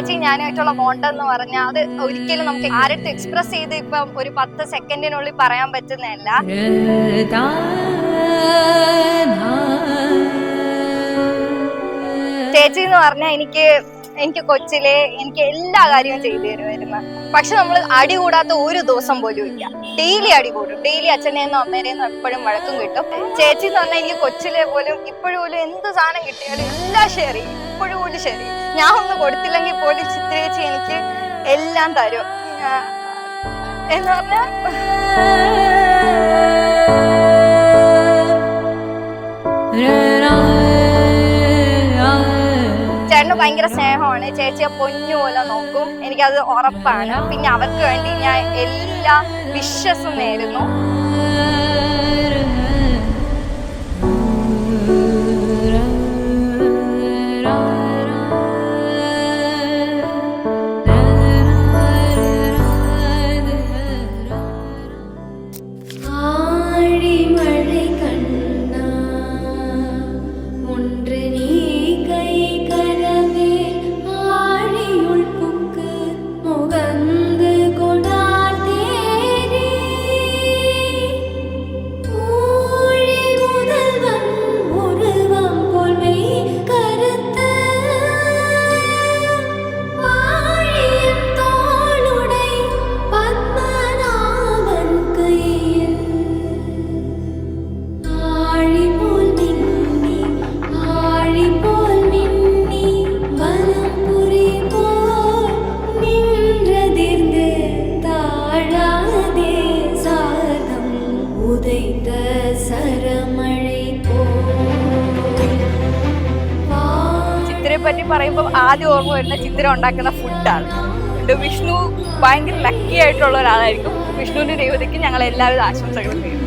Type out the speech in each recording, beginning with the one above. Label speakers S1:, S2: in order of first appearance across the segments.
S1: ചേച്ചി ഞാനായിട്ടുള്ള ബോണ്ട് എന്ന് പറഞ്ഞാൽ അത് ഒരിക്കലും നമുക്ക് ആരുടെ എക്സ്പ്രസ് ചെയ്ത് ഇപ്പം ഒരു 10 സെക്കൻഡിനുള്ളിൽ പറയാൻ പറ്റുന്നതല്ല. ചേച്ചി എന്ന് പറഞ്ഞാൽ എനിക്ക് കൊച്ചിലെ എനിക്ക് എല്ലാ കാര്യവും ചെയ്തു തരുമായിരുന്നു. പക്ഷെ നമ്മൾ അടി കൂടാത്ത ഒരു ദിവസം പോലും ഇല്ല. ഡെയിലി അടി കൂടും. ഡെയിലി അച്ഛനെന്നോ അമ്മേനെന്നോ എപ്പോഴും വഴക്കും കിട്ടും. ചേച്ചി എന്ന് പറഞ്ഞാൽ എനിക്ക് കൊച്ചിലെ പോലും ഇപ്പോഴും പോലും എന്ത് സാധനം കിട്ടിയാലും എല്ലാം ഷെയർ ചെയ്യും. ഇപ്പോഴും പോലും ഷെയർ ചെയ്യും. ഞാൻ ഒന്നും കൊടുത്തില്ലെങ്കിൽ പോലും ചിത്രേച്ചി എനിക്ക് എല്ലാം തരും എന്ന് പറഞ്ഞാൽ ചേട്ടന് ഭയങ്കര സ്നേഹമാണ്. ചേച്ചിയെ പൊന്നു പോലെ നോക്കും. എനിക്കത് ഉറപ്പാണ്. പിന്നെ അവർക്ക് വേണ്ടി ഞാൻ എല്ലാ വിശ്വസും നേരുന്നു. ചിത്രയെ പറ്റി പറയുമ്പോൾ ആദ്യം ഓർമ്മ വരുന്ന ചിത്ര ഉണ്ടാക്കുന്ന ഫുഡാണ്. വിഷ്ണു ഭയങ്കര ലക്കി ആയിട്ടുള്ള ഒരാളായിരിക്കും. വിഷ്ണുവിന്റെ രേവതിക്ക് ഞങ്ങൾ എല്ലാവിധ ആശംസകളും നേരുന്നു.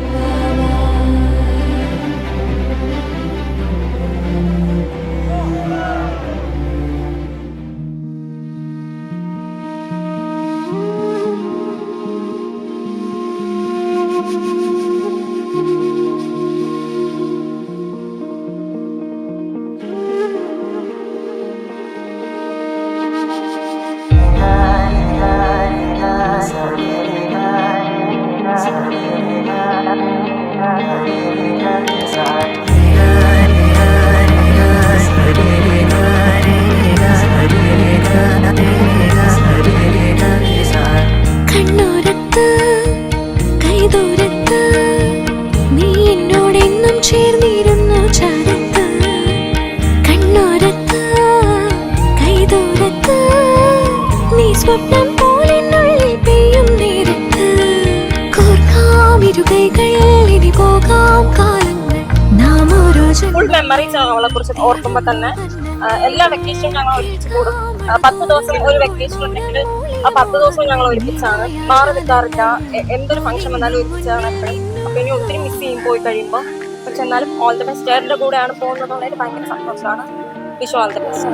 S2: ഫുൾ മെമ്മറീസ് ആണ് അവളെ കുറിച്ച് ഓർക്കുമ്പോ തന്നെ. എല്ലാ വെക്കേഷനും ഞങ്ങൾ ഒരുമിച്ച് കൂടും. 10 ദിവസം ഒരു വെക്കേഷൻ ഉണ്ടെങ്കിൽ ആ 10 ദിവസവും ഞങ്ങൾ ഒരുമിച്ചാണ്. മാറി നിൽക്കാറില്ല. എന്തൊരു ഫംഗ്ഷൻ വന്നാലും ഒരുമിച്ചാണ് എപ്പോഴും. അപ്പൊ ഇനി ഒത്തിരി മിസ് ചെയ്യും പോയി കഴിയുമ്പോൾ. പക്ഷെ എന്നാലും ഓൾ ദ ബെസ്റ്റ്. ചേട്ടൻ്റെ കൂടെയാണ് പോകുന്നതുകൊണ്ട് ഭയങ്കര സന്തോഷമാണ്. Vishu all the best.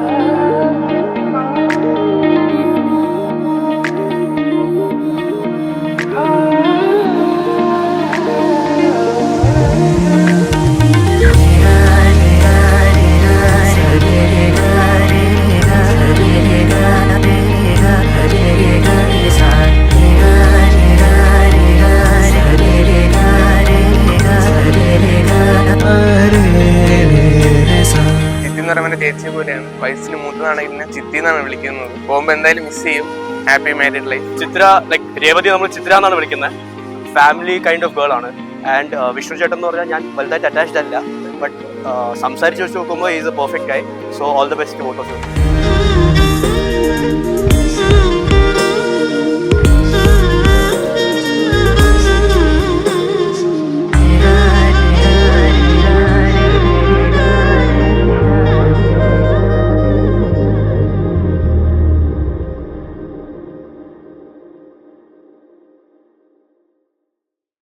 S3: ചേച്ചിയെ പോലെയാണ്. വയസ്സിന് മൂത്തതാണെങ്കിൽ ചിത്തി എന്നാണ് വിളിക്കുന്നത്. പോകുമ്പോ എന്തായാലും മിസ് ചെയ്യും. Happy married life.
S4: Chitra like Revathi നമ്മൾ ചിത്ര എന്നാണ് വിളിക്കുന്നത്. ഫാമിലി കൈൻഡ് ഓഫ് ഗേൾ ആണ്. ആൻഡ് വിഷ്ണു ചേട്ടൻ എന്ന് പറഞ്ഞാൽ ഞാൻ വലുതായിട്ട് അറ്റാച്ച്ഡ് അല്ല. ബട്ട് സംസാരിച്ച് വെച്ച് നോക്കുമ്പോൾ is a perfect guy. So all the best both of U.